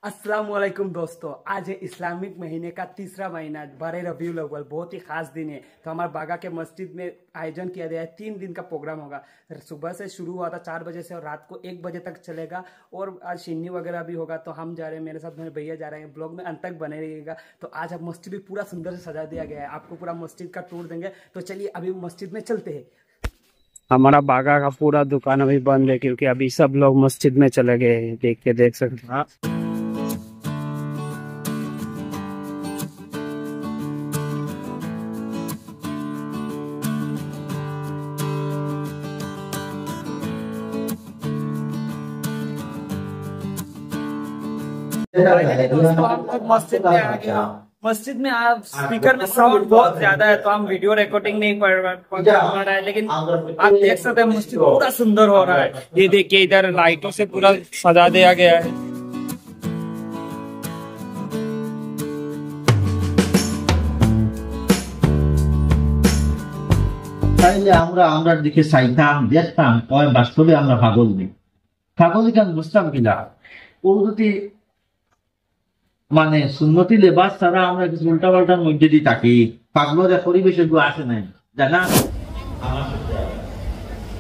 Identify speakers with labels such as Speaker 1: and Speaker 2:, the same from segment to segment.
Speaker 1: अस्सलाम वालेकुम दोस्तों, आज है इस्लामिक महीने का तीसरा महीना 12 रबीउल अव्वल। बहुत ही खास दिन है। तो हमारे बागा के मस्जिद में आयोजन किया गया है। 3 दिन का प्रोग्राम होगा। सुबह से शुरू हुआ था 4 बजे से और रात को 1 बजे तक चलेगा। और आज शिन्नी वगैरह भी होगा। तो हम जा रहे हैं, मेरे साथ मेरे भैया जा रहे हैं। ब्लॉग में अंत तक बने रहिएगा। तो आज अब मस्जिद भी पूरा सुंदर से सजा दिया गया है। आपको पूरा मस्जिद का टूर देंगे। तो चलिए अभी मस्जिद में चलते हैं। हमारा बागा का पूरा दुकान अभी बंद है क्योंकि अभी सब लोग मस्जिद में चले गए हैं। देख सकते हैं। दोस्तों हम लोग मस्जिद में आ गए। मस्जिद में आप स्पीकर में साउंड बहुत ज्यादा है तो हम वीडियो रिकॉर्डिंग नहीं कर रहा है, लेकिन आप देख सकते हैं मस्जिद पूरा सुंदर हो रहा है। ये देखिए इधर लाइटों से पूरा सजा दिया गया है।
Speaker 2: তাইলে আমরা দিকে চাইতাম দেখতাম কয় বাস্তবে আমরা পাগল নেই। পাগল কেন বুঝতাম কিনা যদি মানে সুন্নতি লেবাস ছাড়া আমরা কিছু উল্টাপাল্টার মধ্যে দিয়ে থাকি। পাগলের পরিবেশে আসে নাই জানা।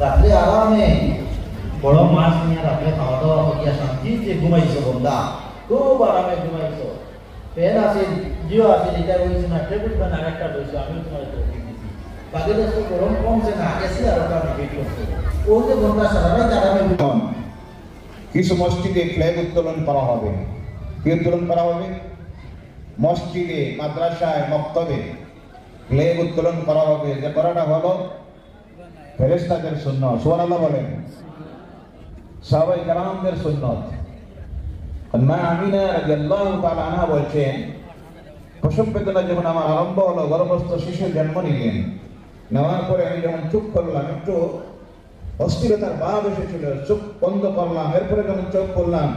Speaker 2: রাত্রে আরামে বড় মাছ নিয়ে রাত্রে খাওয়া দাওয়া করিয়া শান্তিতে ঘুমাইছো বন্ধা, খুব আরামে ঘুমাইছো। ফের আছে জিও আছে যেটা বলছে না টেবিল ফ্যান আরেকটা রয়েছে, আমি তোমার বাকি দেশ গরম কমছে না, এসি আরো কারণে বেট করছে ও যে বন্ধা সারা রাত আরামে
Speaker 3: কিছু মসজিদে ফ্ল্যাগ উত্তোলন করা হবে। কি উত্তোলন করা হবে? মসজিদে, মাদ্রাসায়, মক্তবে ফ্ল্যাগ উত্তোলন করা হবে। যে করাটা হলো ফেরেশতাদের সুন্নাত। সুবহানাল্লাহ বলেন। সাহাবায়ে কেরামদের সুন্নাত। মা আমিনা রাদিয়াল্লাহু তাআলা আনহা বলছেন, প্রসব বেদনা যখন আমার আরম্ভ হলো, গর্ভস্থ শিশু জন্ম নিলেন, নেওয়ার পরে আমি যখন চুপ করলাম, একটু অস্থিরতার ভাব এসেছিল, চোখ বন্ধ করলাম। এরপরে যখন চোখ করলাম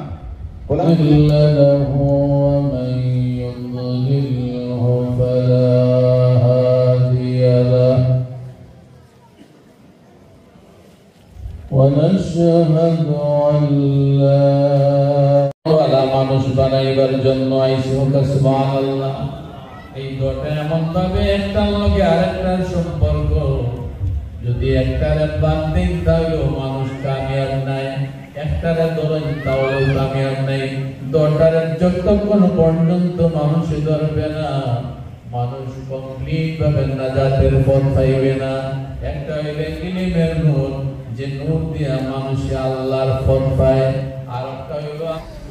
Speaker 4: মানুষ বানাইবার জন্য আইসি হোক সুবহানাল্লাহ। এই দোটা এমন ভাবে একটার লগে আরেকটার সম্পর্ক, যদি একটারে বাদ দিন তাহলেও মানুষ কামিয়াব নাই, একটারে ধরেন তাহলেও কামিয়াব নাই। দোটারে যতক্ষণ পর্যন্ত মানুষ ধরবে না, মানুষ কমপ্লিট ভাবে নাজাতের পথ পাইবে না। একটা হইলে ইলমের নূর, যে নূর দিয়া মানুষ আল্লাহর পথ পায়। আর একটা হইল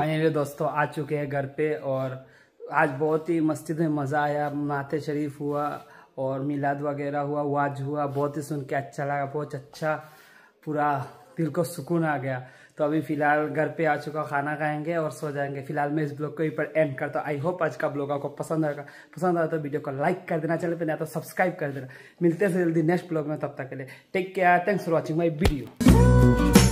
Speaker 1: फाइनली दोस्तों आ चुके हैं घर पे और आज बहुत ही मस्जिद में मज़ा आया। नाते शरीफ हुआ और मिलाद वगैरह हुआ, वाज हुआ। बहुत ही सुन के अच्छा लगा, बहुत अच्छा, पूरा दिल को सुकून आ गया। तो अभी फ़िलहाल घर पे आ चुका, खाना खाएंगे और सो जाएंगे। फिलहाल मैं इस ब्लॉग को यहीं पर एंड करता हूँ। आई होप आज का ब्लॉग आपको पसंद आएगा। पसंद आया तो वीडियो को लाइक कर देना, चैनल पे नया तो सब्सक्राइब कर देना। मिलते हैं जल्दी नेक्स्ट ब्लॉग में, तब तक के लिए take care. Thanks for watching my video.